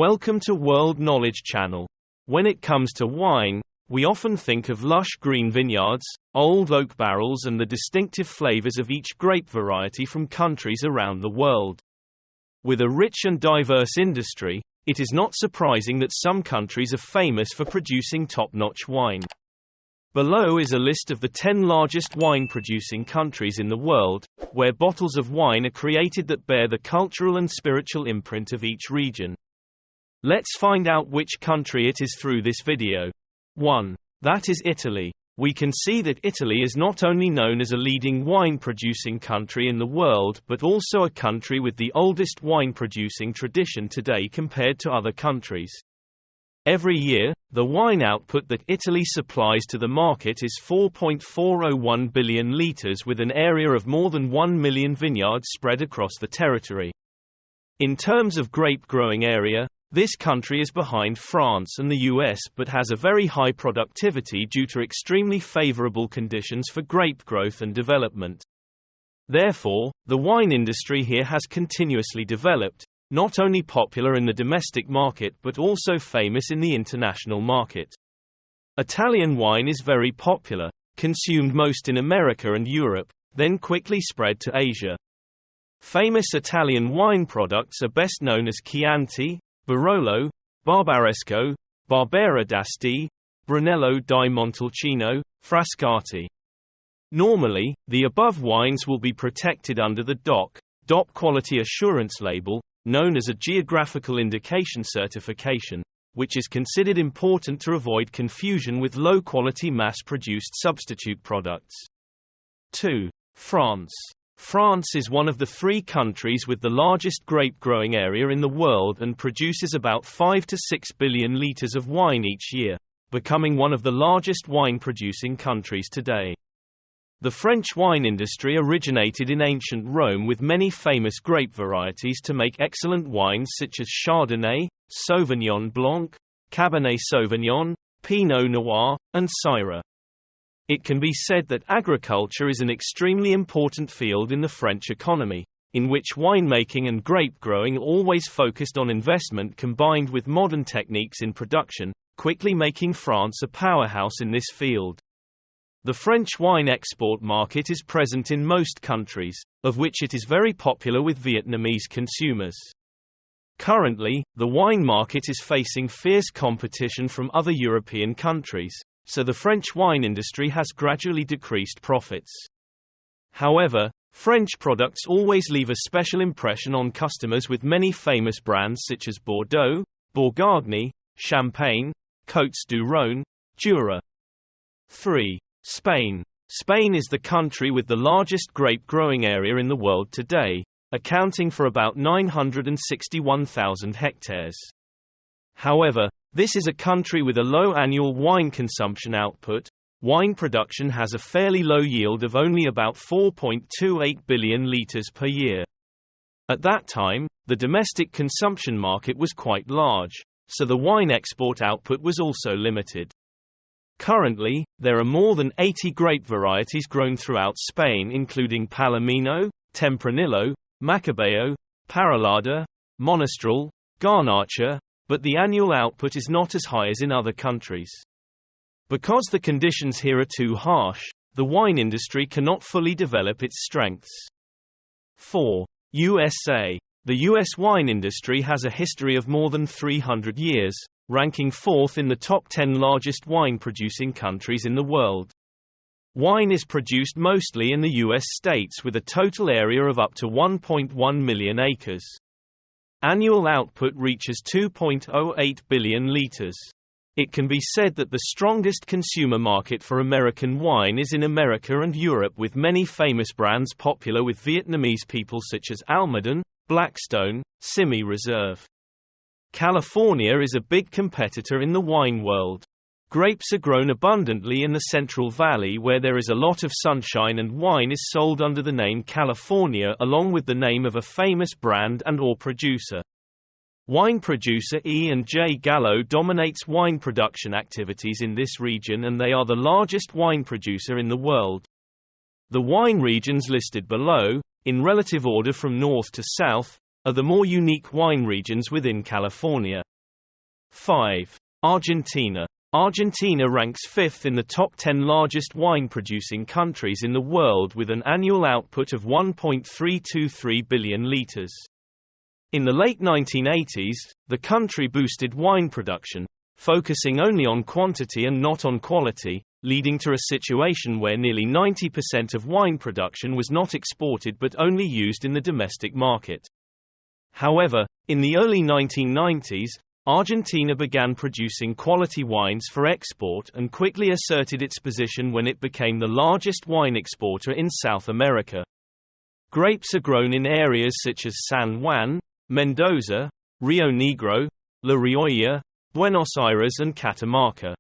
Welcome to World Knowledge Channel. When it comes to wine, we often think of lush green vineyards, old oak barrels and the distinctive flavors of each grape variety from countries around the world. With a rich and diverse industry, it is not surprising that some countries are famous for producing top-notch wine. Below is a list of the 10 largest wine-producing countries in the world, where bottles of wine are created that bear the cultural and spiritual imprint of each region. Let's find out which country it is through this video. 1. That is Italy. We can see that Italy is not only known as a leading wine-producing country in the world but also a country with the oldest wine-producing tradition today compared to other countries. Every year, the wine output that Italy supplies to the market is 4.401 billion liters with an area of more than 1 million vineyards spread across the territory. In terms of grape growing area, this country is behind France and the US but has a very high productivity due to extremely favorable conditions for grape growth and development. Therefore, the wine industry here has continuously developed, not only popular in the domestic market but also famous in the international market. Italian wine is very popular, consumed most in America and Europe, then quickly spread to Asia. Famous Italian wine products are best known as Chianti, Barolo, Barbaresco, Barbera d'Asti, Brunello di Montalcino, Frascati. Normally, the above wines will be protected under the DOC Quality Assurance label, known as a Geographical Indication Certification, which is considered important to avoid confusion with low-quality mass-produced substitute products. 2. France. France is one of the 3 countries with the largest grape growing area in the world and produces about 5 to 6 billion liters of wine each year, becoming one of the largest wine-producing countries today. The French wine industry originated in ancient Rome with many famous grape varieties to make excellent wines such as Chardonnay, Sauvignon Blanc, Cabernet Sauvignon, Pinot Noir, and Syrah. It can be said that agriculture is an extremely important field in the French economy, in which winemaking and grape growing always focused on investment combined with modern techniques in production, quickly making France a powerhouse in this field. The French wine export market is present in most countries, of which it is very popular with Vietnamese consumers. Currently, the wine market is facing fierce competition from other European countries, so the French wine industry has gradually decreased profits. However, French products always leave a special impression on customers with many famous brands such as Bordeaux, Bourgogne, Champagne, Côtes du Rhône, Jura. 3. Spain. Spain is the country with the largest grape growing area in the world today, accounting for about 961,000 hectares. However, this is a country with a low annual wine consumption output. Wine production has a fairly low yield of only about 4.28 billion liters per year. At that time, the domestic consumption market was quite large, so the wine export output was also limited. Currently, there are more than 80 grape varieties grown throughout Spain including Palomino, Tempranillo, Macabeo, Parellada, Monastrell, Garnacha, but the annual output is not as high as in other countries. Because the conditions here are too harsh, the wine industry cannot fully develop its strengths. 4. USA. The U.S. wine industry has a history of more than 300 years, ranking 4th in the top 10 largest wine-producing countries in the world. Wine is produced mostly in the U.S. states with a total area of up to 1.1 million acres. Annual output reaches 2.08 billion liters. It can be said that the strongest consumer market for American wine is in America and Europe, with many famous brands popular with Vietnamese people such as Almaden, Blackstone, Simi Reserve. California is a big competitor in the wine world. Grapes are grown abundantly in the Central Valley where there is a lot of sunshine, and wine is sold under the name California along with the name of a famous brand and/or producer. Wine producer E&J Gallo dominates wine production activities in this region, and they are the largest wine producer in the world. The wine regions listed below, in relative order from north to south, are the more unique wine regions within California. 5. Argentina. Argentina ranks 5th in the top 10 largest wine-producing countries in the world with an annual output of 1.323 billion liters. In the late 1980s, the country boosted wine production, focusing only on quantity and not on quality, leading to a situation where nearly 90% of wine production was not exported but only used in the domestic market. However, in the early 1990s, Argentina began producing quality wines for export and quickly asserted its position when it became the largest wine exporter in South America. Grapes are grown in areas such as San Juan, Mendoza, Rio Negro, La Rioja, Buenos Aires and Catamarca.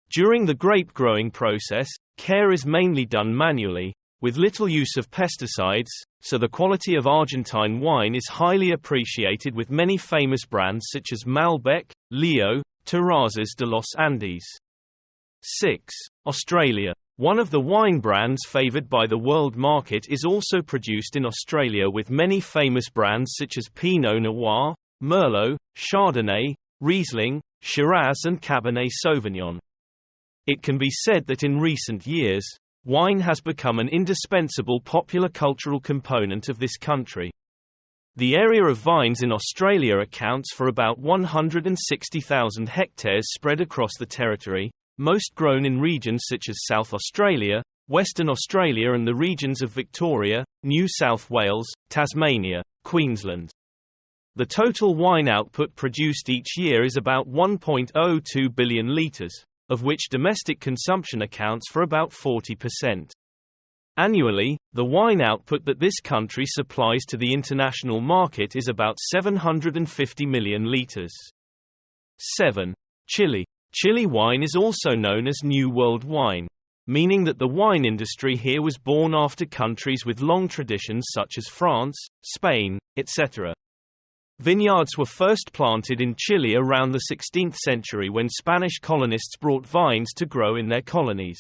During the grape growing process, care is mainly done manually, with little use of pesticides, so the quality of Argentine wine is highly appreciated with many famous brands such as Malbec, Leo, Terrazas de los Andes. 6. Australia. One of the wine brands favoured by the world market is also produced in Australia with many famous brands such as Pinot Noir, Merlot, Chardonnay, Riesling, Shiraz and Cabernet Sauvignon. It can be said that in recent years, wine has become an indispensable popular cultural component of this country. The area of vines in Australia accounts for about 160,000 hectares spread across the territory, most grown in regions such as South Australia, Western Australia and the regions of Victoria, New South Wales, Tasmania, Queensland. The total wine output produced each year is about 1.02 billion litres, of which domestic consumption accounts for about 40%. Annually, the wine output that this country supplies to the international market is about 750 million litres. 7. Chile. Chile wine is also known as New World wine, meaning that the wine industry here was born after countries with long traditions such as France, Spain, etc. Vineyards were first planted in Chile around the 16th century when Spanish colonists brought vines to grow in their colonies.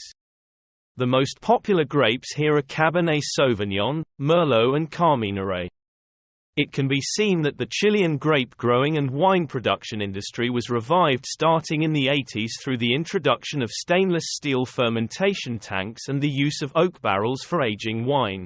The most popular grapes here are Cabernet Sauvignon, Merlot and Carmenere. It can be seen that the Chilean grape growing and wine production industry was revived starting in the 80s through the introduction of stainless steel fermentation tanks and the use of oak barrels for aging wine.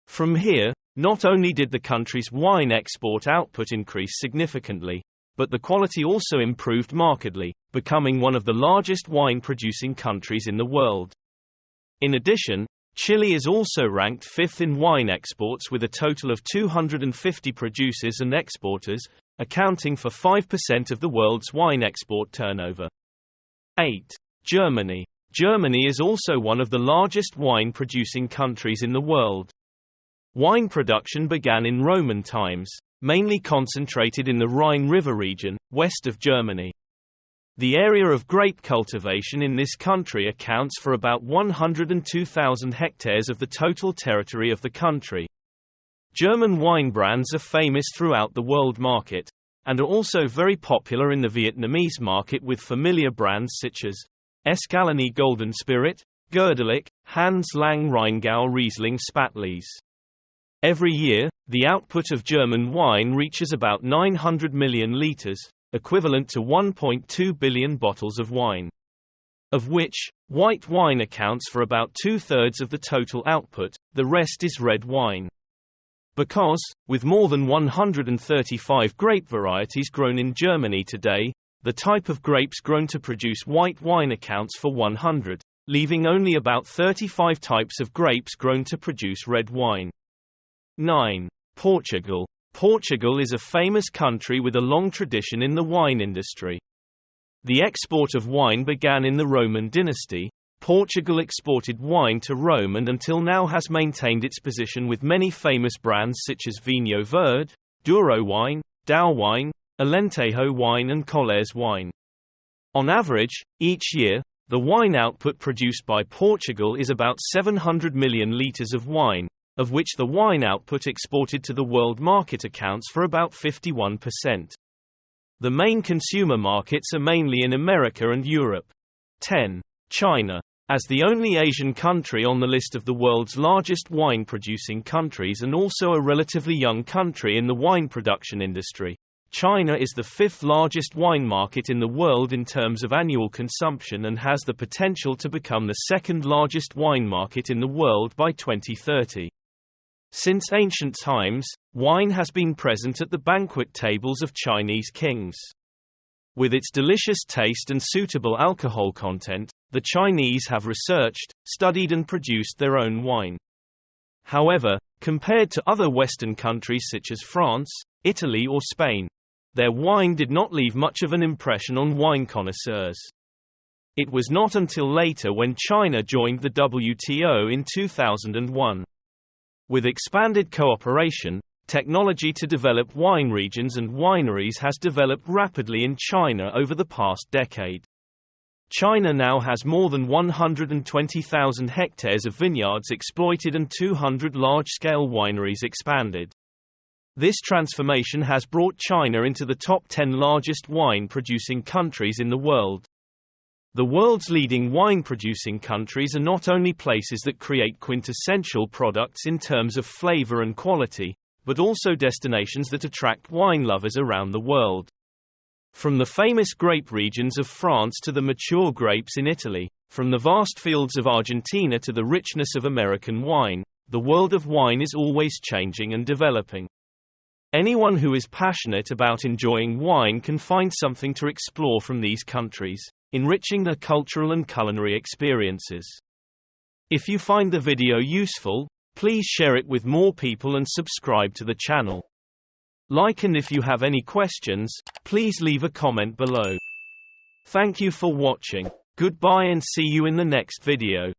From here, not only did the country's wine export output increase significantly, but the quality also improved markedly, becoming one of the largest wine-producing countries in the world. In addition, Chile is also ranked 5th in wine exports with a total of 250 producers and exporters, accounting for 5% of the world's wine export turnover. 8. Germany. Germany is also one of the largest wine-producing countries in the world. Wine production began in Roman times, mainly concentrated in the Rhine River region, west of Germany. The area of grape cultivation in this country accounts for about 102,000 hectares of the total territory of the country. German wine brands are famous throughout the world market, and are also very popular in the Vietnamese market with familiar brands such as Escalany Golden Spirit, Gerdelic, Hans Lang Rheingau Riesling Spätlese. Every year, the output of German wine reaches about 900 million litres, equivalent to 1.2 billion bottles of wine. Of which, white wine accounts for about 2/3 of the total output, the rest is red wine. Because, with more than 135 grape varieties grown in Germany today, the type of grapes grown to produce white wine accounts for 100, leaving only about 35 types of grapes grown to produce red wine. 9. Portugal. Portugal is a famous country with a long tradition in the wine industry. The export of wine began in the Roman dynasty. Portugal exported wine to Rome and until now has maintained its position with many famous brands such as Vinho Verde, Douro wine, Dow wine, Alentejo wine and Colles wine. On average, each year, the wine output produced by Portugal is about 700 million litres of wine, of which the wine output exported to the world market accounts for about 51%. The main consumer markets are mainly in America and Europe. 10. China. As the only Asian country on the list of the world's largest wine-producing countries and also a relatively young country in the wine production industry, China is the fifth largest wine market in the world in terms of annual consumption and has the potential to become the second largest wine market in the world by 2030. Since ancient times, wine has been present at the banquet tables of Chinese kings. With its delicious taste and suitable alcohol content, the Chinese have researched, studied and produced their own wine. However, compared to other Western countries such as France, Italy or Spain, their wine did not leave much of an impression on wine connoisseurs. It was not until later when China joined the WTO in 2001. With expanded cooperation, technology to develop wine regions and wineries has developed rapidly in China over the past decade. China now has more than 120,000 hectares of vineyards exploited and 200 large-scale wineries expanded. This transformation has brought China into the top 10 largest wine-producing countries in the world. The world's leading wine-producing countries are not only places that create quintessential products in terms of flavor and quality, but also destinations that attract wine lovers around the world. From the famous grape regions of France to the mature grapes in Italy, from the vast fields of Argentina to the richness of American wine, the world of wine is always changing and developing. Anyone who is passionate about enjoying wine can find something to explore from these countries, enriching their cultural and culinary experiences. If you find the video useful, please share it with more people and subscribe to the channel. Like, and if you have any questions, please leave a comment below. Thank you for watching. Goodbye and see you in the next video.